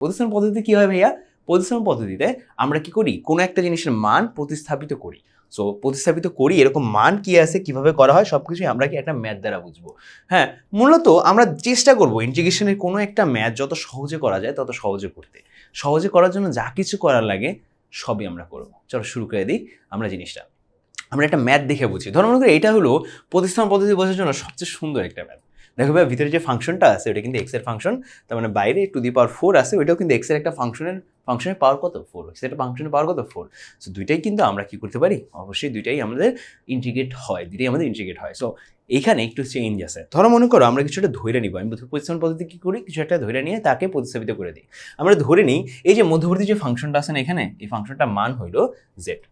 প্রতিস্থাপন পদ্ধতিতে কি হয় ভাইয়া? প্রতিস্থাপন পদ্ধতিতে আমরা কি করি, কোনো একটা জিনিসের মান প্রতিস্থাপিত করি। সো প্রতিস্থাপিত করি, এরকম মান কি আছে, কিভাবে করা হয়, সবকিছুই আমরা কি একটা ম্যাথ দ্বারা বুঝবো। হ্যাঁ, মূলত আমরা চেষ্টা করব ইন্টিগ্রেশনের কোনো একটা ম্যাথ যত সহজে করা যায় তত সহজে করতে। সহজে করার জন্য যা কিছু করার লাগে সবই আমরা করব। চলো শুরু করে দিই আমরা জিনিসটা। আমরা একটা ম্যাথ দেখে বুঝি। ধরো মনে করি এটা হলো প্রতিস্থাপন পদ্ধতি বোঝার জন্য সবচেয়ে সুন্দর একটা ম্যাথ। দেখো ভাই, ভিতরে যে ফাংশনটা আছে ওটা কিন্তু এক্স এর ফাংশন, তার মানে বাইরে টু দি পাওয়ার 4 আছে, ওইটাও কিন্তু এক্স এর একটা ফাংশনের পাওয়ার কত 4, সেটা ফাংশনের পাওয়ার কত 4। সো দুইটাই কিন্তু আমরা কি করতে পারি, অবশ্যই দুইটাই আমাদের ইন্টিগ্রেট হয়। সো এইখানে একটু চেঞ্জ আছে। ধরো মনে করো আমরা কিছুটা ধরে নিব, আমি প্রতিস্থাপন পদ্ধতি কি করি, কিছু একটা ধরে নিয়ে তাকে প্রতিস্থাপিত করে দিই। আমরা ধরে নিই এই যে মধ্যবর্তী যে ফাংশনটা আছে না এখানে, এই ফাংশনটার মান হইলো জেড।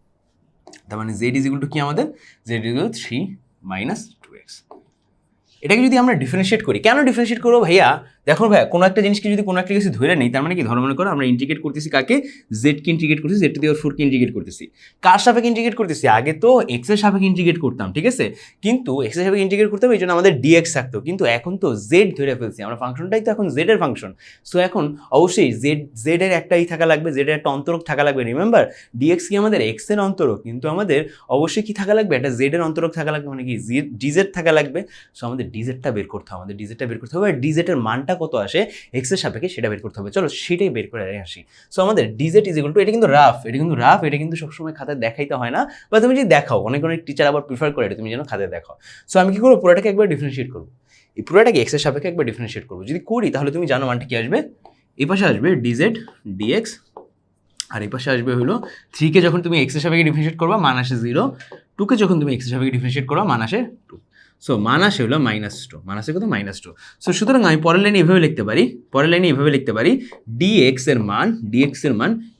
তার মানে জেড ইজ ইকুয়াল টু কি আমাদের, Z is equal 3 minus 2x। এটাকে যদি আমরা ডিফারেন্সিয়েট করি, কেন ডিফারেন্সিয়েট করবো ভাইয়া? দেখো ভাইয়া, কোনো একটা জিনিসকে যদি কোনো একটা কিছু ধরে নেই, তার মানে কি, ধরো মনে করো আমরা ইন্টিগ্রেট করতেছি কাকে, জেডকে ইন্টিগ্রেট করতেছি, Z to the power 4 K integrate করতেছি। কার সাপেক্ষে ইন্টিগ্রেট করতেছি? আগে তো এক্স এর সাপেক্ষে ইন্টিগ্রেট করতাম, ঠিক আছে, কিন্তু এক্স এর সাপেক্ষে ইন্টিগ্রেট করতাম, এই জন্য আমাদের ডিএক্স থাকতো, কিন্তু এখন তো জেড ধরে ফেলছি আমরা, ফাংশনটাই তো এখন জেড এর ফাংশন। সো এখন অবশ্যই জেড এর একটাই থাকা লাগবে, জেড এর একটা অন্তরক থাকা লাগবে। রিমেম্বার, ডিএক্স কি আমাদের এক্স এর অন্তরক, কিন্তু আমাদের অবশ্যই কি থাকা লাগবে, একটা জেড এর অন্তরক থাকা লাগবে, মানে কি ডিজেড থাকা লাগবে। সো আমাদের ডিজেডটা বের করতে হবে, আমাদের ডিজেডটা বের করতে হবে, আর ডিজেডের মানটা কত আসে এক্স এর সাপেক্ষে সেটা বের করতে হবে। চলো সেটাই বের করে আসি। সো আমাদের ডিজেড ইজ ইকুয়াল টু, এটা কিন্তু রাফ, এটা কিন্তু সবসময় খাতায় দেখাইতে হয় না, বা তুমি যদি দেখাও, অনেক টিচার আবার প্রিফার করে এটা তুমি যেন খাতায় দেখাও। সো আমি কি করবো, পুরোটাকে একবার ডিফারেন্সিয়েট করবো, এই পুরোটাকে এক্স এর সাপেক্ষে একবার ডিফারেন্সিয়েট করবো। যদি করি তাহলে তুমি জানো মানটা কি আসবে, এই পাশে আসবে ডিজেড ডিএক্স, আর এই পাশে আসবে হলো 3 কে যখন তুমি এক্স এর সাপেক্ষে ডিফারেন্সিয়েট করবা মান আসে 0, 2 কে যখন তুমি এক্স এর সাপেক্ষে ডিফারেন্সিয়েট করবা মান আসে 2। সো মান আসে হলো -2, মান আসে কত, -2। সো সুতরাং আমি পরের লাইনে এভাবে লিখতে পারি, ডিএক্স এর মান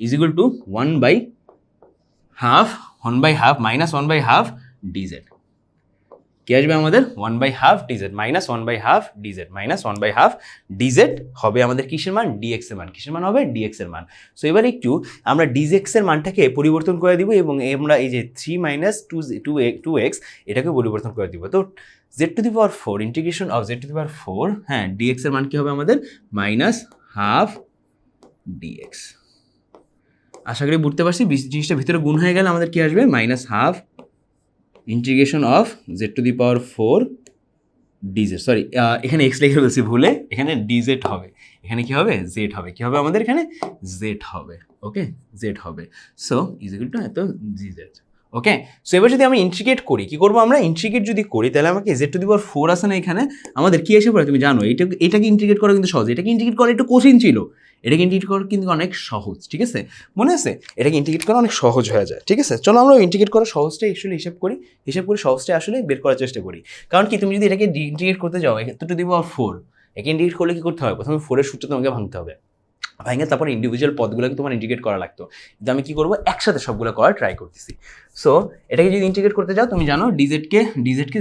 is equal two 1/half minus 1/half DZ. কি আসবে আমাদের 1/2 DZ minus 1/2 DZ minus 1/2 DZ হবে আমাদের কিসের মান, ডিএক্স এর মান। কিসের মান হবে, ডিএক্স এর মান। সো এবার একটু আমরা ডিজেক্স এর মানটাকে পরিবর্তন করে দিব, এবং আমরা এই যে 3 মাইনাস 2x এটাকে পরিবর্তন করে দিব। তো z to the power 4 integration of z to the power 4, হ্যাঁ, ডিএক্স এর মান কি হবে আমাদের -half ডিএক্স। আশা করি বুঝতে পারছি, জিনিসটা ভিতরে গুণ হয়ে গেলে আমাদের কি আসবে, -half integration of z to the power 4 DZ, sorry এখানে এক্স লিখে ফেলছি ভুলে, এখানে ডিজেড হবে, এখানে কি হবে, জেড হবে। কি হবে আমাদের এখানে, জেড হবে। ওকে, জেড হবে। সো ইজ ইকুয়াল টু এত ডিজেড। ওকে, সো এবার যদি আমরা ইন্টিগ্রেট করি, কি করবো আমরা, ইন্টিগ্রেট যদি করি তাহলে আমাকে জেড টু দি পাওয়ার 4 আছে না এখানে, আমাদের কি এসে পড়ে তুমি জানো, এটাকে ইন্টিগ্রেট করা কিন্তু সহজ, এটাকে ইন্টিগ্রেট করা একটু কঠিন ছিল, এটাকে ইন্টিগ্রেট করা কিন্তু অনেক সহজ, ঠিক আছে, মনে আছে, এটাকে ইন্টিগ্রেট করা অনেক সহজ হয়ে যায়, ঠিক আছে। চলো আমরা ইন্টিগ্রেট করা সহজটাই আসলে হিসাব করে সহজটাই আসলে বের করার চেষ্টা করি। কারণ কি, তুমি যদি এটাকে ইন্টিগ্রেট করতে যাও, এত টু দি পাওয়ার 4, একে ইন্টিগ্রেট করলে কি করতে হবে, প্রথমে 4 এর সূত্র তোমাকে ভাঙতে হবে, ভাঙে তারপর ইন্ডিভিজুয়াল পদগুলোকে তোমার ইন্টিগ্রেট করা লাগতো, কিন্তু আমি কি করবো, একসাথে সবগুলো করার ট্রাই করতেছি। সো এটাকে যদি ইন্টিগ্রেট করতে যাও, তুমি জানো ডিজেডকে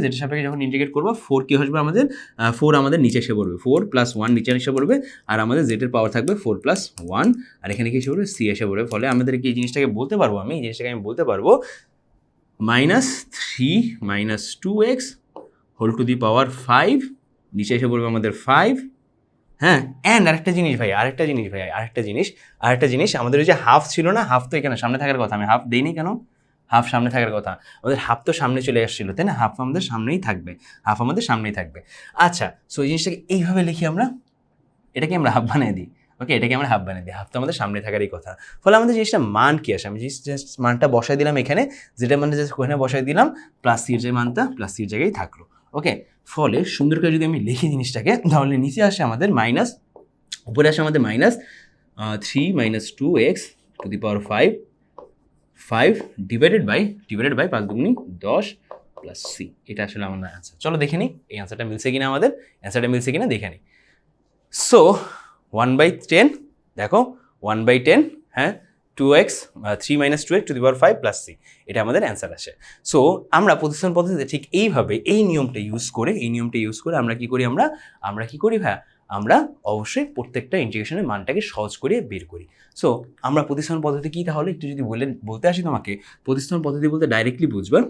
জেড সাপেক্ষে যখন ইন্টিগ্রেট করবো, 4 কি আসবে আমাদের, 4 আমাদের নিচে এসে পড়বে, 4 + 1 নিচে এসে পড়বে, আর আমাদের জেডের পাওয়ার থাকবে 4 + 1, আর এখানে কি এসে পড়বে, সি এসে পড়বে। ফলে আমাদের কি এই জিনিসটাকে বলতে পারবো, এই জিনিসটাকে আমি বলতে পারবো -3 - 2x whole to the power 5, নিচে এসে পড়বে আমাদের 5। হ্যাঁ, অ্যান্ড আরেকটা জিনিস আমাদের ওই যে হাফ ছিল না, হাফ তো এখানে সামনে থাকার কথা, আমি হাফ দেইনি কেন, হাফ সামনে থাকার কথা, আমাদের হাফ তো সামনে চলে আসছিল, তাই না, হাফ আমাদের সামনেই থাকবে, আচ্ছা। সো এই জিনিসটাকে এইভাবে লিখি আমরা, এটাকে আমরা হাফ বানিয়ে দিই। ওকে, এটাকে আমরা হাফ বানিয়ে দিই, হাফ তো আমাদের সামনে থাকারই কথা। ফলে আমাদের জিনিসটা মান কি আসে, আমি জাস্ট মানটা বসাই দিলাম এখানে, যেটা মানে জাস্ট ওখানে বসাই দিলাম, প্লাস সির যে মানটা প্লাস সির জায়গায় থাকলো। ওকে, ফলে সুন্দর করে যদি আমি লিখি জিনিসটাকে, তাহলে নিচে আসে আমাদের মাইনাস, উপরে আসে আমাদের -3 - 2x to the power 5 divided by 5 দুগুণী 10 প্লাস সি। এটা আসলে আমার অ্যান্সার। চলো দেখে নিই এই অ্যান্সারটা মিলছে কিনা, আমাদের অ্যান্সারটা মিলছে কিনা দেখে নিই। সো 1/10, দেখো 1/10, হ্যাঁ, 2x 3 - 2x to the power 5 plus C, এটা আমাদের অ্যান্সার আসে। সো আমরা প্রতিস্থাপন পদ্ধতিতে ঠিক এইভাবে এই নিয়মটা ইউজ করে আমরা কি করি ভাইয়া, আমরা অবশ্যই প্রত্যেকটা ইন্টিগ্রেশনের মানটাকে সহজ করে বের করি। সো আমরা প্রতিস্থাপন পদ্ধতি কি, তাহলে একটু যদি বলতে আসি তোমাকে, প্রতিস্থাপন পদ্ধতি বলতে ডাইরেক্টলি বুঝবা,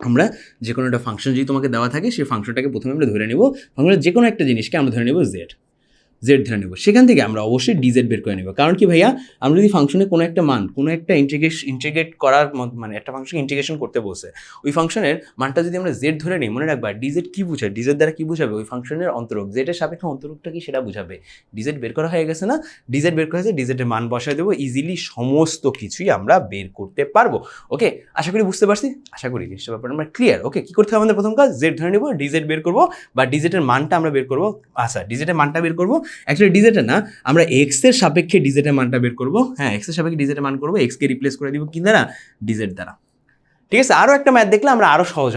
আমরা যে কোনো একটা ফাংশন যদি তোমাকে দেওয়া থাকে, সেই ফাংশনটাকে প্রথমে আমরা ধরে নেব, ফাংশনের যে কোনো একটা জিনিসকে আমরা ধরে নেব জেড। জেড ধরে নেব, সেখান থেকে আমরা অবশ্যই ডিজেড বের করে নেব। কারণ কি ভাইয়া, আমরা যদি ফাংশনে কোনো একটা মান, কোনো একটা ইন্টিগ্রেট করার মানে একটা ফাংশন ইন্টিগ্রেশন করতে বসে, ওই ফাংশনের মানটা যদি আমরা জেড ধরে নিই, মনে রাখবা ডিজেড কী বোঝায়, ডিজেড দ্বারা কী বোঝাবে, ওই ফাংশনের অন্তরক, জেডের সাপেক্ষে অন্তরকটা কি সেটা বোঝাবে। ডিজেড বের করা হয়ে গেছে না, ডিজেড বের করা হয়েছে, ডিজেডের মান বসায় দেবো, ইজিলি সমস্ত কিছুই আমরা বের করতে পারবো। ওকে, আশা করি বুঝতে পারছি, আশা করি জিনিসটা ব্যাপারে আমরা ক্লিয়ার। ওকে, কী করতে হবে আমাদের প্রথম কাজ, জেড ধরে নেব, ডিজেড বের করবো বা ডিজেডের মানটা আমরা বের করবো। আচ্ছা, ডিজেডের মানটা বের করবো, অ্যাকচুয়ালি ডিজেডের না, আমরা এক্সের সাপেক্ষে ডিজেডের মানটা বের করবো। হ্যাঁ, এক্সের সাপেক্ষে ডিজেডের মান করবো, এক্সকে রিপ্লেস করে দিব কি দ্বারা, ডিজেড দ্বারা। ঠিক আছে, আরও একটা ম্যাথ দেখলে আমরা আরও সহজ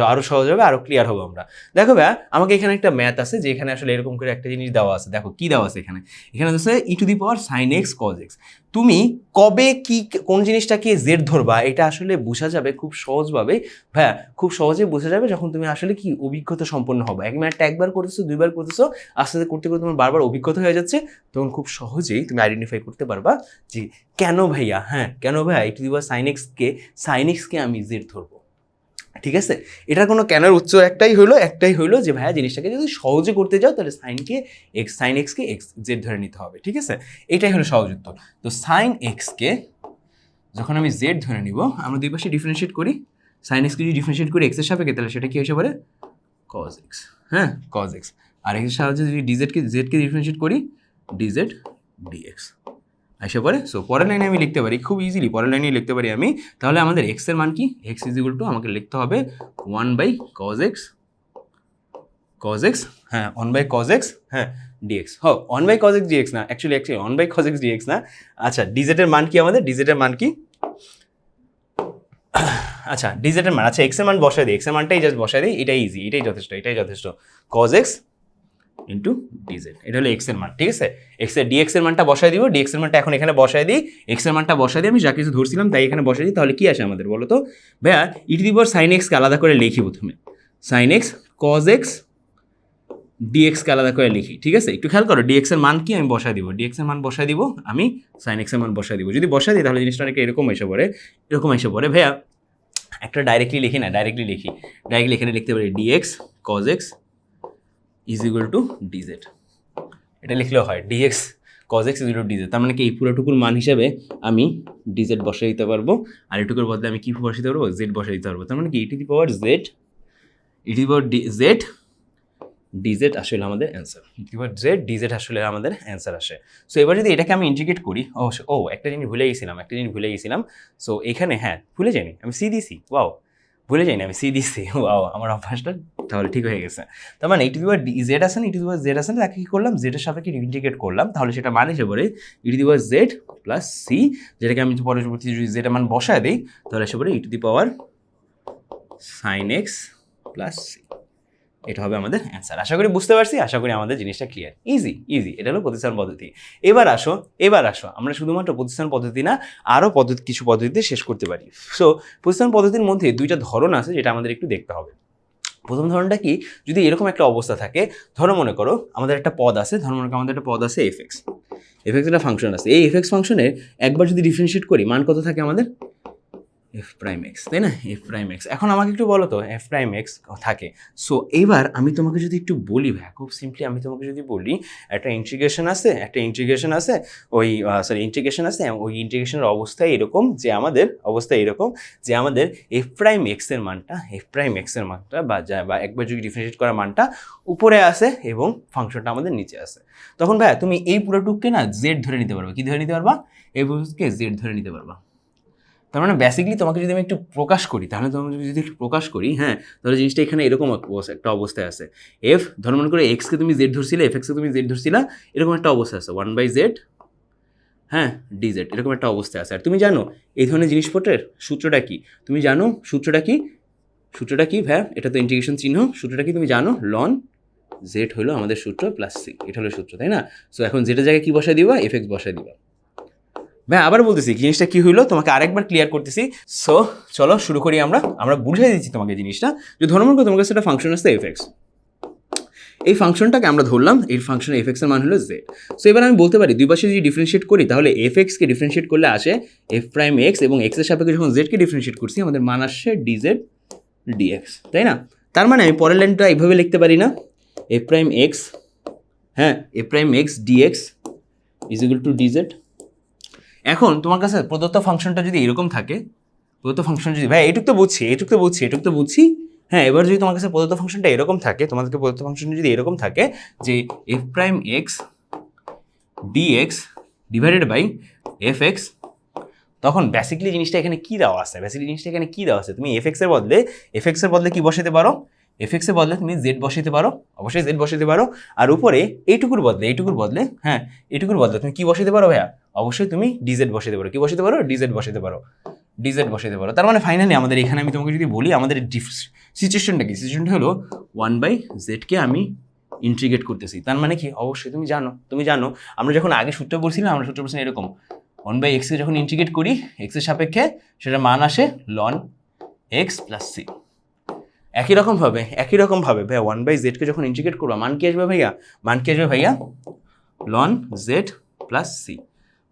হবে, আরও ক্লিয়ার হবো আমরা। দেখো ভাইয়া, আমাকে এখানে একটা ম্যাথ আছে যে এখানে আসলে এরকম করে একটা জিনিস দেওয়া আছে। দেখো কি দেওয়া আছে এখানে, এখানে আছে e⁻sin x cos x। তুমি কবে কি কোন জিনিসটাকে জেড ধরবা এটা আসলে বোঝা যাবে খুব সহজভাবে ভাইয়া, খুব সহজে বোঝা যাবে যখন তুমি আসলে কি অভিজ্ঞতা সম্পন্ন হবে। এক ম্যাথটা একবার করতেছো, দুইবার করতেছো, আস্তে আস্তে করতে করতে তোমার বারবার অভিজ্ঞতা হয়ে যাচ্ছে, তখন খুব সহজেই তুমি আইডেন্টিফাই করতে পারবা যে কেন ভাইয়া, হ্যাঁ কেন ভাইয়া e⁻sin x কে আমি জেড ধরবো। ঠিক আছে, এটার কোনো কেনার উৎস একটাই হইলো যে ভাইয়া জিনিসটাকে যদি সহজে করতে যাও তাহলে সাইন এক্সকে এক্স জেড ধরে নিতে হবে। ঠিক আছে, এটাই হলো সহজ উত্তর। তো সাইন এক্সকে যখন আমি জেড ধরে নিব, আমরা দুই পাশে ডিফারেন্সিয়েট করি, সাইন এক্সকে যদি ডিফারেন্সিয়েট করি এক্সের সাপেক্ষে, তাহলে সেটা কি হতে পারে, কজ এক্স। হ্যাঁ, কজ এক্স। আর এক্সের সাহায্যে যদি জেডকে ডিফারেন্সিয়েট করি, ডিজেড ডিএক্স আসে পরে। সো পরের লাইনে আমি লিখতে পারি খুব ইজিলি, পরের লাইনে লিখতে পারি আমি, তাহলে আমাদের এক্স এর মান কি, এক্স = আমাকে লিখতে হবে 1/cos x, হ্যাঁ 1/cos x, হ্যাঁ ডিএক্স। 1/cos x dx না, অ্যাকচুয়ালি 1/cos x dx না। আচ্ছা, ডিজেড এর মান কি আমাদের, ডিজেড এর মান কি, আচ্ছা ডিজেড এর মান, আচ্ছা এক্স এর মান বসাই দিই, এক্স এর মানটাই জাস্ট বসাই দিই, এটাই ইজি, এটাই যথেষ্ট। cos x ইন্টু ডিজেড, এটা হলো এক্স এর মান। ঠিক আছে, এক্স এর ডিএক্স এর মানটা বসাই দিব, ডিএক্স এর মানটা এখন এখানে বসাই দিই, এক্স এর মানটা বসাই দিই, আমি যা কিছু ধরছিলাম তাই এখানে বসাই দিই। তাহলে কি আসে আমাদের বলো তো ভাইয়া, e⁻sin x কে আলাদা করে লিখি প্রথমে, sin x cos x dx কে আলাদা করে লিখি। ঠিক আছে, একটু খেয়াল করো, dx এর মান কি আমি বসাই দিব, dx এর মান বসাই দিব, আমি sin x এর মান বসাই দিব। যদি বসাই দিই তাহলে জিনিসটা অনেকে এরকম এসে পড়ে ভাইয়া, একটা ডাইরেক্টলি লিখি না, ডাইরেক্টলি এখানে লিখতে পারি dx cos x = dz, এটা লিখলেও হয়, dx cos x = dz। তার মানে কি এই পুরোটুকুর মান হিসাবে আমি dz বসাই দিতে পারবো, আর এটুকুর বদলে আমি কি বসাই দিতে পারবো, z বসাই দিতে পারবো। তার মানে কি e⁻z dz আসলে আমাদের অ্যান্সার, dz আসলে আমাদের অ্যান্সার আসে। সো এবার যদি এটাকে আমি ইন্টিগ্রেট করি, একটা জিনিস ভুলে গেছিলাম। সো এখানে হ্যাঁ ভুলে যাইনি, আমি সি দিছি, আমার অভ্যাসটা তাহলে ঠিক হয়ে গেছে। তার মানে e⁻z আছে না, তাকে কি করলাম, z এর সাপেক্ষে ইন্টিগ্রেট করলাম, তাহলে সেটা মান এসে পড়ে e⁻z প্লাস সি, যেটাকে আমি পরবর্তী যদি z এর মান বসায় দিই তাহলে এসে পড়ে e⁻sin x প্লাস সি। এটা হবে আমাদের অ্যান্সার। আশা করি বুঝতে পারছি, আশা করি আমাদের জিনিসটা ক্লিয়ার, ইজি। এটা হলো প্রতিস্থাপন পদ্ধতি। এবার আসো আমরা শুধুমাত্র প্রতিস্থাপন পদ্ধতি না, আরও কিছু পদ্ধতিতে শেষ করতে পারি। সো প্রতিস্থাপন পদ্ধতির মধ্যে দুইটা ধরন আছে যেটা আমাদের একটু দেখতে হবে। প্রথম ধরনটা কি, যদি এরকম একটা অবস্থা থাকে, মনে করো আমাদের একটা পদ আছে, এফ এক্স একটা ফাংশন আছে, এই এফ এক্স ফাংশনের একবার যদি ডিফারেন্সিয়েট করি মান কত থাকে আমাদের, f'(x), তাই না, f'(x). এখন আমাকে একটু বলো তো f'(x) থাকে। সো এইবার আমি তোমাকে যদি একটু বলি ভাই, খুব সিম্পলি আমি তোমাকে যদি বলি একটা ইন্টিগ্রেশন আছে, ওই ইন্টিগ্রেশনের অবস্থায় এরকম যে আমাদের f'(x) এর মানটা বা একবার যদি ডিফারেন্সিয়েট করা মানটা উপরে আসে এবং ফাংশনটা আমাদের নিচে আসে, তখন ভাই তুমি এই পুরোটুককে না জেড ধরে নিতে পারবা। কি ধরে নিতে পারবা, এই পুরোটুককে জেড ধরে নিতে পারবা। তার মানে বেসিক্যালি তোমাকে যদি আমি একটু প্রকাশ করি, হ্যাঁ তাহলে জিনিসটা এখানে এরকম একটা অবস্থায় আছে, এফ ধর মনে করে এক্সকে তুমি জেড ধরছিলে, এফ(x) কে তুমি জেড ধরছিলা, এরকম একটা অবস্থা আছে 1/z, হ্যাঁ ডিজেড, এরকম একটা অবস্থায় আছে। আর তুমি জানো এই ধরনের জিনিসপত্রের সূত্রটা কি, সূত্রটা কি ভাই, এটা তো ইন্টিগ্রেশন চিহ্ন, সূত্রটা কি তুমি জানো, লন জেড হলো আমাদের সূত্র প্লাস সি, এটা হলো সূত্র, তাই না। সো এখন জেডের জায়গায় কি বসায় দিবা, f(x) বসায় দিবা। ভাই আবার বলতেছি জিনিসটা কি হইলো, তোমাকে আরেকবার ক্লিয়ার করতেছি। সো চলো শুরু করি, আমরা বুঝাই দিচ্ছি তোমাকে জিনিসটা। যে ধরো মনে করো তোমার কাছে একটা ফাংশন আছে f(x), এই ফাংশনটাকে আমরা ধরলাম, এই ফাংশন f(x) এর মান হলো z। সো এবার আমি বলতে পারি দুই পাশে যদি ডিফারেন্সিয়েট করি তাহলে f(x) কে ডিফারেন্সিয়েট করলে আসে f'(x) এবং x এর সাপেক্ষে যখন z কে ডিফারেন্সিয়েট করছি আমাদের মান আসছে dz dx, তাই না। তার মানে আমি পরের লাইনটা এইভাবে লিখতে পারি না, f'(x), হ্যাঁ a prime x dx is equal to dz. এখন তোমার কাছে প্রদত্ত ফাংশনটা যদি এরকম থাকে, প্রদত্ত ফাংশন যদি ভাই এটুক তো বুঝছি, হ্যাঁ এবার যদি তোমার কাছে প্রদত্ত ফাংশনটা এরকম থাকে, তোমাদেরকে প্রদত্ত ফাংশন যদি এরকম থাকে যে F prime x DX divided by F X, তখন বেসিক্যালি জিনিসটা এখানে কি দেওয়া আছে, তুমি এফ এক্স এর বদলে কি বসাতে পারো, এফ এক্স এর বদলে তুমি জেড বসাতে পারো, অবশ্যই জেড বসাতে পারো। আর উপরে এইটুকুর বদলে হ্যাঁ এইটুকুর বদলে তুমি কি বসাতে পারো ভাইয়া, অবশ্যই তুমি ডিজেড বসাতে পারো, ডিজেড বসাতে পারো। তার মানে ফাইনালি আমাদের এখানে আমি তোমাকে যদি বলি আমাদের সিচুয়েশনটা কি, সিচুয়েশনটা হলো 1/z কে আমি ইন্টিগ্রেট করতেছি। তার মানে কি, অবশ্যই তুমি জানো আমরা যখন আগে সূত্র বলছিলাম এরকম 1/x কে যখন ইন্টিগ্রেট করি x এর সাপেক্ষে সেটার মান আসে ln x প্লাস c। একই রকম ভাবে ভাইয়া 1/z কে যখন ইন্টিগ্রেট করবো মান কি আসবে ভাইয়া, ln z প্লাস c।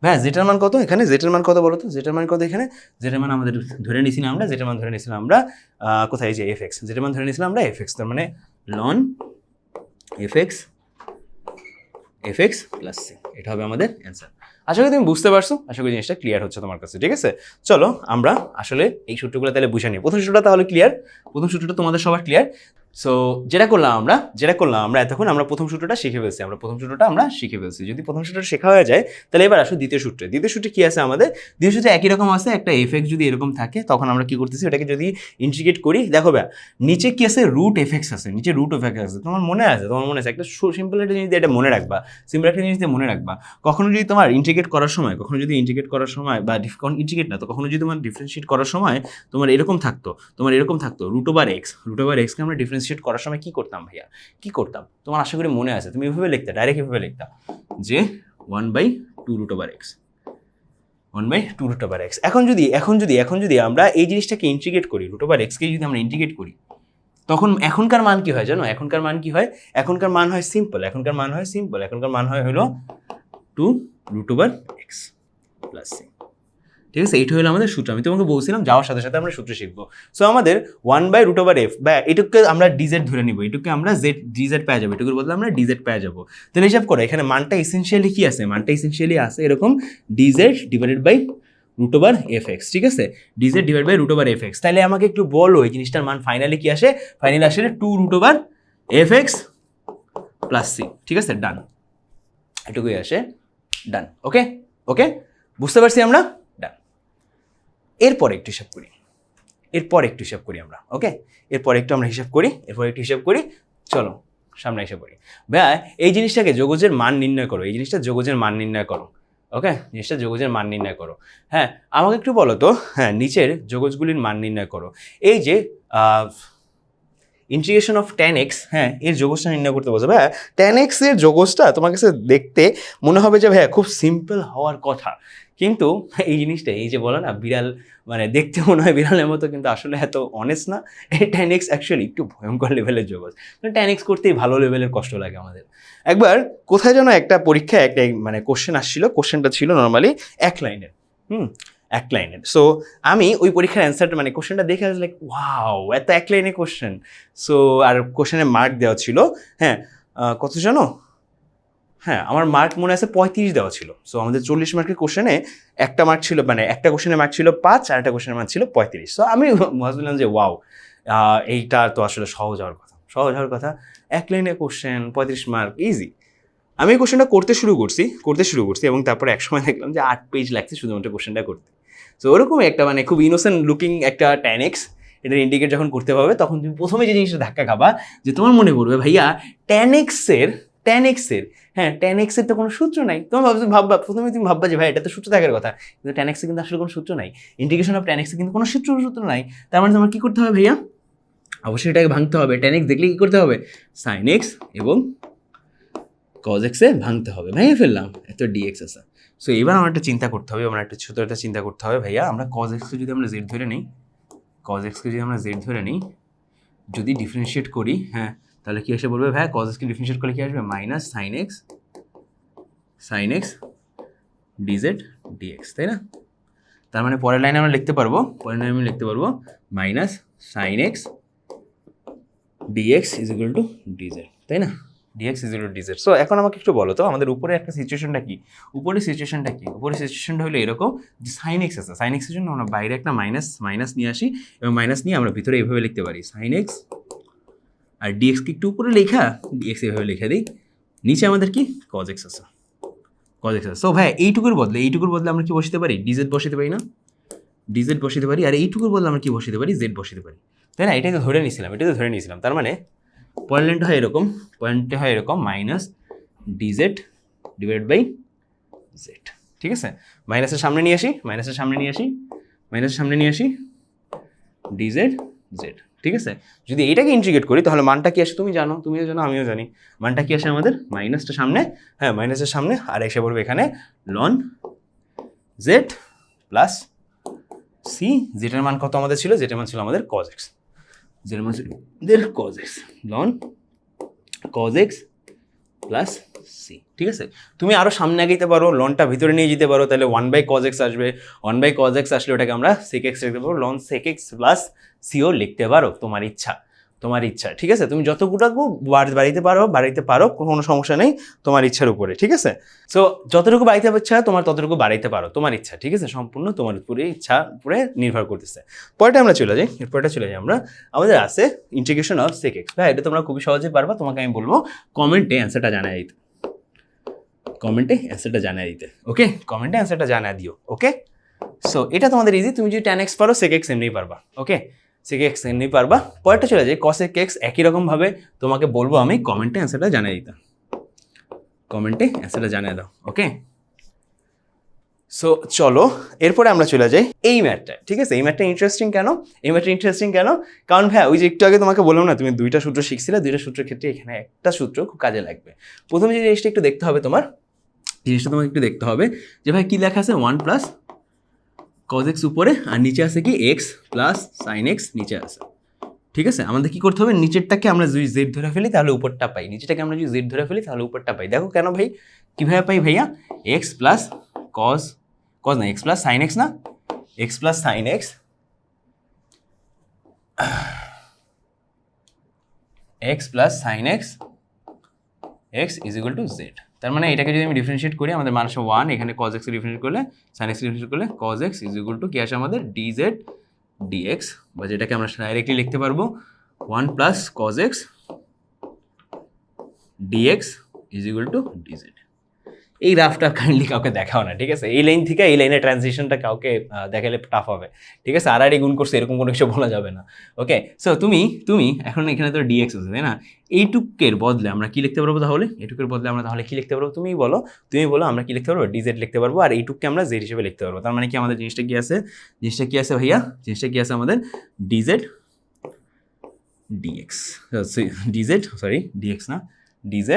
ভাইয়া জেটার মান কত এখানে, জেটার মান কত বলো তো, জেটার মান কত এখানে, জেটার মান আমাদের ধরে নিয়েছিলাম আমরা কোথায়, যে এফ এক্স, জেটার মান ধরে নিয়েছিলাম আমরা এফ এক্স, তার মানে ln F X plus C, এটা হবে আমাদের অ্যান্সার। আশা করি তুমি বুঝতে পারছো, আশা করি জিনিসটা ক্লিয়ার হচ্ছে তোমার কাছে, ঠিক আছে। চলো আমরা আসলে এই সূত্রগুলো তাহলে বুঝে নিই। প্রথম সূত্রটা তাহলে ক্লিয়ার, প্রথম সূত্রটা তোমাদের সবার ক্লিয়ার। সো যেটা করলাম আমরা এতক্ষণ আমরা প্রথম সূত্রটা শিখে ফেলছি, যদি প্রথম সূত্রটা শেখা হয়ে যায় তাহলে এবার আসো দ্বিতীয় সূত্রে কি আছে আমাদের, দ্বিতীয় সূত্রে একই রকম আছে, একটা এফ এক্স যদি এরকম থাকে তখন আমরা কি করতেছি, ওটাকে যদি ইন্টিগ্রেট করি, দেখো ভাই নিচে কি আছে, রুট এফ এক্স আছে, তোমার মনে আছে একটা সিম্পল একটা জিনিস এটা মনে রাখবা, কখনো যদি তোমার ইন্টিগ্রেট করার সময় বা ইন্টিগ্রেট না তো কখনো যদি তোমার ডিফারেন্সিয়েট করার সময় তোমার এরকম থাকতো রুট ওভার এক্স কে আমরা ডিফারেন্সিয়েট করার সময় কি করতাম ভাইয়া, তোমার আশা করি মনে আছে, তুমি এভাবে লিখতে, ডাইরেক্ট এভাবে লিখতা যে 1/2 রুট ওভার এক্স। এখন যদি আমরা এই জিনিসটাকে ইন্টিগ্রেট করি, রুট ওভার এক্স কে যদি আমরা ইন্টিগ্রেট করি তখন এখনকার মান কি হয় জানো, এখনকার মান হয় হলো 2 root over X plus C. ঠিক আছে, এইটা হলো আমাদের সূত্র। আমি তোমাকে বলছিলাম যাওয়ার সাথে সাথে আমরা সূত্র শিখবো। সো আমাদের 1/√f বা এটুকু আমরা ডিজেড ধরে নিব, এটুকু আমরা ডিজেড পেয়ে যাবো, এটুকুর বদলে আমরা ডিজেড পেয়ে যাবো। তাহলে হিসাব করো এখানে মানটা এসেনশিয়ালি কি আছে, আছে এরকম DZ divided by root over F X. ঠিক আছে, DZ divide by root over F X. তাহলে আমাকে একটু বলো এই জিনিসটার মান ফাইনালি কি আসে, ফাইনালি আসে 2 root over F X plus C. ঠিক আছে, ডান, এটুকুই আসে, ডান। ওকে বুঝতে পারছি আমরা, ডান। এরপর একটু হিসাব করি আমরা, ওকে এরপর একটু হিসাব করি। চলো সামনে হিসাব করি। ভাই এই জিনিসটাকে যোগজের মান নির্ণয় করো, ওকে জিনিসটা যোগজের মান নির্ণয় করো। হ্যাঁ আমাকে একটু বলো তো, হ্যাঁ নিচের যোগজগুলির মান নির্ণয় করো। এই যে ইন্টিগ্রেশন অফ tan x, হ্যাঁ এর যোগজটা নির্ণয় করতে বলছে। ভাইয়া tan x এর যোগজটা তোমার কাছে দেখতে মনে হবে যে ভাইয়া খুব সিম্পল হওয়ার কথা, কিন্তু এই জিনিসটা এই যে বলো না বিড়াল, মানে দেখতে মনে হয় বিড়ালের মতো, কিন্তু আসলে এত অনেস্ট না। এই tan x অ্যাকচুয়ালি একটু ভয়ঙ্কর লেভেলের যোগজ, tan x করতেই ভালো লেভেলের কষ্ট লাগে আমাদের। একবার কোথায় যেন একটা পরীক্ষায় একটা মানে কোশ্চেন আসছিল, কোশ্চেনটা ছিল নর্মালি এক লাইনের। সো আমি ওই পরীক্ষার অ্যান্সারটা মানে কোশ্চেনটা দেখে আজ লাইক ওয়াও, এত এক লাইনে কোশ্চেন। সো আর কোশ্চেনের মার্ক দেওয়া ছিল, হ্যাঁ কত জানো, হ্যাঁ আমার মার্ক মনে আছে 35 দেওয়া ছিল। সো আমাদের 40 মার্কের কোশ্চেনে একটা মার্ক ছিল, মানে একটা কোশ্চেনের মার্ক ছিল 5 আর একটা কোশ্চেনের মার্ক ছিল 35। সো আমি ভাবলাম যে ওয়াও, এইটা তো আসলে সহজ হওয়ার কথা, এক লাইনে কোশ্চেন 35 মার্ক, ইজি। আমি এই কোশ্চেনটা করতে শুরু করছি এবং তারপরে এক সময় দেখলাম যে 8 পেজ লাগছে শুধুমাত্র কোশ্চেনটা করতে। সো ওরকমই একটা মানে খুব ইনোসেন্ট লুকিং একটা tan x, এটার ইন্ডিকেট যখন করতে পারবে তখন তুমি প্রথমে যে জিনিসটা ধাক্কা খাবা যে তোমার মনে পড়বে ভাইয়া tan x এর হ্যাঁ tan x এর তো কোনো সূত্র নাই। প্রথমে তুমি ভাববা যে ভাই এটা তো সূত্র থাকার কথা, কিন্তু tan x এর কিন্তু আসলে কোনো সূত্র নাই। ইন্টিগ্রেশন অফ tan x এর কিন্তু কোনো সূত্র নাই। তার মানে তোমার কি করতে হবে ভাইয়া, অবশ্যই এটাকে ভাঙতে হবে। tan x দেখলে কি করতে হবে, sin x এবং cos x এ ভাঙতে হবে। ভেঙে ফেললাম, এত dx আছে। সো এবার আমার একটা চিন্তা করতে হবে, ছোট একটা চিন্তা করতে হবে ভাইয়া, আমরা cos x কে যদি আমরা z ধরে নিই, যদি ডিফারেন্সিয়েট করি, হ্যাঁ তাহলে কি এসে বলবে ভাইয়া cos x কে ডিফারেন্সিয়েট করলে কি আসবে, minus sin x dz dx, তাই না? তার মানে পরের লাইনে আমরা লিখতে পারবো minus sin x dx is equal to dz, তাই না? DX is equal to DZ. So এখন আমাকে একটু বলো তো আমাদের উপরে একটা সিচুয়েশনটা কি? উপরের সিচুয়েশনটা হলো এরকম যে সাইন এক্স আছে, সাইন এক্সের জন্য আমরা বাইরে একটা মাইনাস নিয়ে আসি এবং মাইনাস নিয়ে আমরা ভিতরে এইভাবে লিখতে পারি সাইন এক্স, আর ডিএক্সকে একটু উপরে লেখা, ডিএক্স এভাবে লিখে দিই, নিচে আমাদের কি কজ এক্স আছে, কজ এক্স আছে। সো ভাই এইটুকুর বদলে আমরা কি বসাতে পারি? ডিজেড বসাতে পারি না? ডিজেড বসাতে পারি, আর এইটুকুর বদলে আমরা কি বসাতে পারি? জেড বসাতে পারি, তাই না? এটাই তো ধরে নিয়েছিলাম, তার মানে পয়েন্টটা হয় এরকম minus DZ divide by Z, ঠিক আছে? মাইনাসের সামনে নিয়ে আসি ডিজেড জেড, ঠিক আছে? যদি এটাকে ইন্টিগ্রেট করি তাহলে মানটা কি আসে তুমিও জানো, আমিও জানি। মানটা কি আসে আমাদের? মাইনাসটা সামনে, হ্যাঁ মাইনাসের সামনে, আর এসে পড়বে এখানে লন জেড প্লাস সি। জেটার মান কত আমাদের ছিল? জেটার মান ছিল আমাদের কজ এক্স, জেটার মান ছিল cos x, ln cos x plus C, ঠিক আছে? তুমি আরও সামনে আগাইতে পারো, লনটা ভিতরে নিয়ে যেতে পারো, তাহলে 1/cos x আসবে। 1/cos x আসলে ওটাকে আমরা sec x লিখতে পারো, লন sec x প্লাস সিও লিখতে পারো, তোমার ইচ্ছা, ঠিক আছে? তুমি যতটুকু বাড়াইতে পারো, কোনো সমস্যা নেই, তোমার ইচ্ছার উপরে, ঠিক আছে? সো যতটুকু বাড়াইতে ইচ্ছা তোমার ততটুকু বাড়াইতে পারো, তোমার ইচ্ছা, ঠিক আছে? সম্পূর্ণ তোমার উপরে নির্ভর করতেছে। পরেরটা আমরা চলে যাই, আমরা আমাদের আছে ইন্টিগ্রেশন অফ sec x। ভাই এটা তোমরা খুবই সহজে পারবা, তোমাকে আমি বলবো কমেন্টে অ্যান্সারটা জানাই দিতে, ওকে? কমেন্টে অ্যান্সারটা জানা দিও, ওকে? সো এটা তোমাদের ইজি, তুমি যদি tan x পারো sec x এমনিই পারবা, ওকে? sec x এমনিই পারবা। পরেরটা চলে যায় cos x, একই রকম ভাবে তোমাকে বলবো আমি কমেন্টে অ্যান্সারটা জানিয়ে দিতে, দাও, ওকে? সো চলো এরপরে আমরা চলে যাই এই ম্যাথটা, ঠিক আছে? এই ম্যাথটা ইন্টারেস্টিং কেন? কারণ ভাই ওই যে একটু আগে তোমাকে বললাম না, তুমি দুইটা সূত্র শিখছিলে, দুইটা সূত্রের ক্ষেত্রে এখানে একটা সূত্র খুব কাজে লাগবে। প্রথমে যে জিনিসটা একটু দেখতে হবে তোমাকে একটু দেখতে হবে যে ভাই কি লেখা আছে, 1 প্লাস cos x উপরে আর নিচে আছে কি x প্লাস sin x নিচে আছে, ঠিক আছে? আমাদের কি করতে হবে, নিচেরটাকে আমরা যদি z ধরে ফেলি তাহলে উপরটা পাই, নিচেটাকে আমরা যদি z ধরে ফেলি তাহলে উপরটা পাই। দেখো কেন ভাই, কিভাবে পাই ভাইয়া? x প্লাস cos না, x প্লাস sin x না, x plus sin x, x plus sin x, x is equal two z। তার মানে এটাকে যদি আমি ডিফারেন্সিয়েট করি, আমাদের মান আসে 1, এখানে cos x ডিফারেন্সিয়েট করলে sin x ডিফারেন্সিয়েট করলে cos x is equal two কি আসে আমাদের dz dx, বা যেটাকে আমরা ডাইরেক্টলি লিখতে পারবো 1 plus cos x dx is equal to dz। এই গ্রাফটা কাইন্ডলি কাউকে দেখাও না, ঠিক আছে? এই লাইন থেকে এই লাইনের ট্রানজিশনটা কাউকে দেখালে টাফ হবে, ঠিক আছে? আর গুণ করছে এরকম কোনো কিছু বলা যাবে না, ওকে? সো তুমি এখন এখানে তো dx আছে, তাই না? এইটুকের বদলে আমরা কি লিখতে পারবো তাহলে? এইটুকের বদলে আমরা তাহলে কি লিখতে পারবো? তুমি বলো আমরা কি লিখতে পারবো? dz লিখতে পারবো, আর এইটুককে আমরা z হিসেবে লিখতে পারবো। তার মানে কি আমাদের জিনিসটা কি আছে ভাইয়া? জিনিসটা কি আছে আমাদের? dz dx, dx না, dz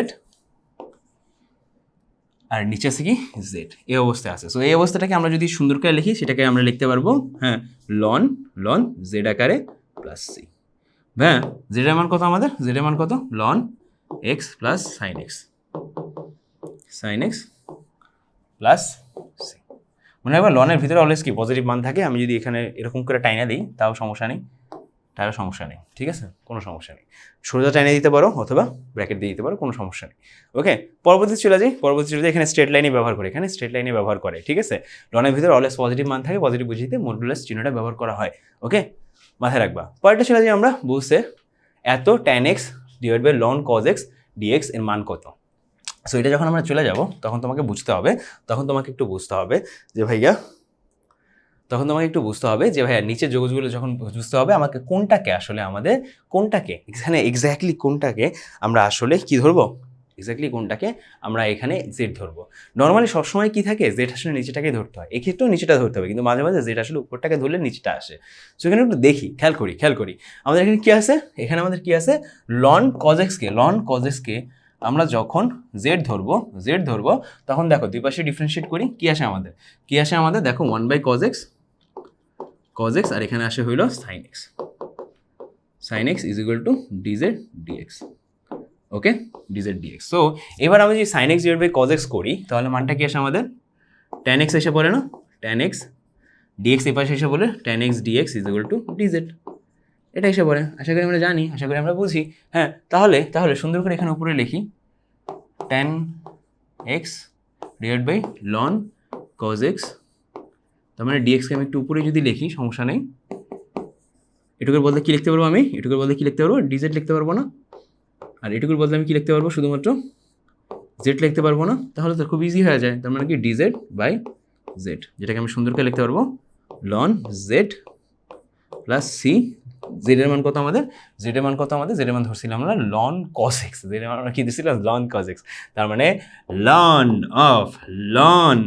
আর নিচে আছে কি জেড, এই অবস্থায় আছে। সো এই অবস্থাটাকে আমরা যদি সুন্দর করে লিখি সেটাকে আমরা লিখতে পারবো, হ্যাঁ, লন জেড আকারে প্লাস সি। হ্যাঁ, জেডের মান কত আমাদের? জেডের মান কত? Ln x plus sine x plus c. মনে রাখবে লনের ভিতরে অলওয়েজ কি পজিটিভ মান থাকে। আমি যদি এখানে এরকম করে টাইনা দিই তাও সমস্যা নেই, ঠিক আছে? কোনো সমস্যা নেই। সোজা টাইনে দিতে পারো অথবা ব্র্যাকেট দিয়ে দিতে পারো, কোনো সমস্যা নেই, ওকে? পরবর্তী চলে যাই, এখানে স্ট্রেট লাইনে ব্যবহার করে, ঠিক আছে? লনের ভিতরে অলওয়েজ পজিটিভ মান থাকে, পজিটিভ বুঝিতে মডুলাস চিহ্নটা ব্যবহার করা হয়, ওকে? মাথায় রাখবা। পরেরটা চলে যাই আমরা, বুঝতে এত tan x divide by ln cos x dx এর মান কত। সো এটা যখন আমরা চলে যাব তখন তোমাকে একটু বুঝতে হবে যে ভাইয়া নিচের যোগগুলো যখন বুঝতে হবে আমাকে কোনটাকে এখানে এক্স্যাক্টলি কোনটাকে আমরা আসলে কি ধরবো, আমরা এখানে জেড ধরবো। নর্মালি সবসময় কি থাকে, জেড আসলে নিচেটাকে ধরতে হয়, এক্ষেত্রেও নিচেটা ধরতে হবে, কিন্তু মাঝে মাঝে জেড আসলে উপরটাকে ধরলে নিচেটা আসে। সো এখানে একটু দেখি, খেয়াল করি আমাদের এখানে কি আছে, আমাদের কি আছে, ln cos x কে আমরা যখন জেড ধরবো তখন দেখো দুই পাশে ডিফারেন্সিয়েট করি, কি আসে আমাদের দেখো 1/cos x আর এখানে আসে হইল sin x is equal to dz dx, okay? dz dx। So এবার আমি যদি sin x divide by cos x করি তাহলে মানটা কি আসে আমাদের? tan x এসে পড়ে না, tan x dx এই পাশে এসে বলে tan x dx is equal to dz, এটা এসে পড়ে। আশা করি আমরা জানি, আমরা বুঝি। হ্যাঁ, তাহলে সুন্দর করে এখানে উপরে লিখি tan x divide by ln cos x, তার মানে ডিএক্সকে আমি একটু উপরে যদি লিখি সমস্যা নেই, এটুকুর বদলে কী লিখতে পারবো আমি, এটুকুর বদলে কী লিখতে পারবো, ডিজেড লিখতে পারবো না, আর এটুকুর বদলে আমি কী লিখতে পারবো, শুধুমাত্র জেড লিখতে পারবো না, তাহলে তো খুব ইজি হয়ে যায়, তার মানে কি ডিজেড বাই জেড, যেটাকে আমি সুন্দর করে লিখতে পারবো ln জেড প্লাস সি। জেডের মান কত আমাদের, জেডের মান কত আমাদের, জেডের মান ধরছিলাম আমরা ln cos x, জেডের মান আমরা কী দিচ্ছিলাম ln cos x, তার মানে ln of ln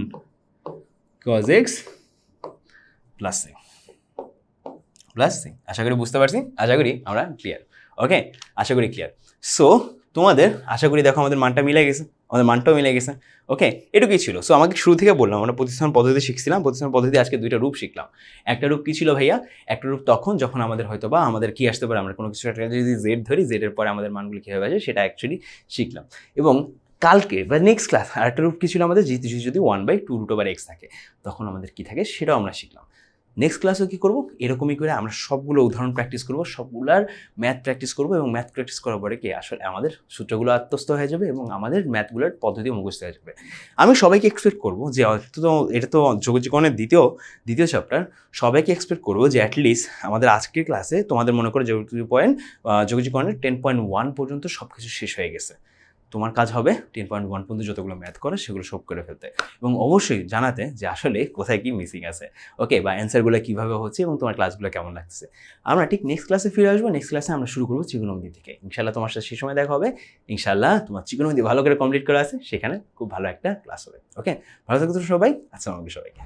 cos x plus সি, প্লাস সি। আশা করি বুঝতে পারছি, আশা করি আমরা ক্লিয়ার। ওকে, আশা করি ক্লিয়ার। সো তোমাদের আশা করি দেখো আমাদের মানটা মিলে গেছে, আমাদের মানটাও মিলে গেছে। ওকে, এটুকুই ছিল। সো আমাকে শুরু থেকে বললাম আমরা প্রতিস্থাপন পদ্ধতি শিখছিলাম, প্রতিস্থাপন পদ্ধতি আজকে দুইটা রূপ শিখলাম। একটা রূপ কী ছিল ভাইয়া, একটা রূপ তখন যখন আমাদের হয়তো বা আমাদের কী আসতে পারে, আমরা কোনো কিছু একটা যদি জেড ধরি, জেডের পরে আমাদের মানগুলি কীভাবে আসে সেটা অ্যাকচুয়ালি শিখলাম। এবং কালকে বা নেক্সট ক্লাস আরেকটা রূপ কী ছিল আমাদের, যদি 1/2√x থাকে তখন আমাদের কী থাকে সেটাও আমরা শিখলাম। নেক্সট ক্লাসও কী করবো, এরকমই করে আমরা সবগুলো উদাহরণ প্র্যাকটিস করবো, সবগুলার ম্যাথ প্র্যাকটিস করবো, এবং ম্যাথ প্র্যাকটিস করার পরে কি আসলে আমাদের সূত্রগুলো আত্মস্থ হয়ে যাবে এবং আমাদের ম্যাথগুলোর পদ্ধতি মুখস্থ হয়ে যাবে। আমি সবাইকে এক্সপেক্ট করবো যে এটা তো যোগজীকরণের দ্বিতীয় চ্যাপ্টার, সবাইকে এক্সপেক্ট করবো যে অ্যাটলিস্ট আমাদের আজকের ক্লাসে তোমাদের মনে করে যোগজীকরণের 10.1 পর্যন্ত সব কিছু শেষ হয়ে গেছে। তোমার কাজ হবে 10.1 পর্যন্ত যতগুলো ম্যাথ করে সেগুলো সব করে ফেলতে, এবং অবশ্যই জানাতে যে আসলে কোথায় কি মিসিং আছে, ওকে, বা অ্যান্সারগুলো কীভাবে হচ্ছে এবং তোমার ক্লাসগুলো কেমন লাগছে। আমরা ঠিক নেক্সট ক্লাসে ফিরে আসবো। নেক্সট ক্লাসে আমরা শুরু করবো ত্রিকোণমিতি থেকে। ইনশাল্লাহ তোমার সাথে সেই সময় দেখা হবে। ইনশাল্লাহ তোমার ত্রিকোণমিতি ভালো করে কমপ্লিট করা আছে, সেখানে খুব ভালো একটা ক্লাস হবে। ওকে, ভালো থাকো সবাই। আসসালামু আলাইকুম সবাইকে।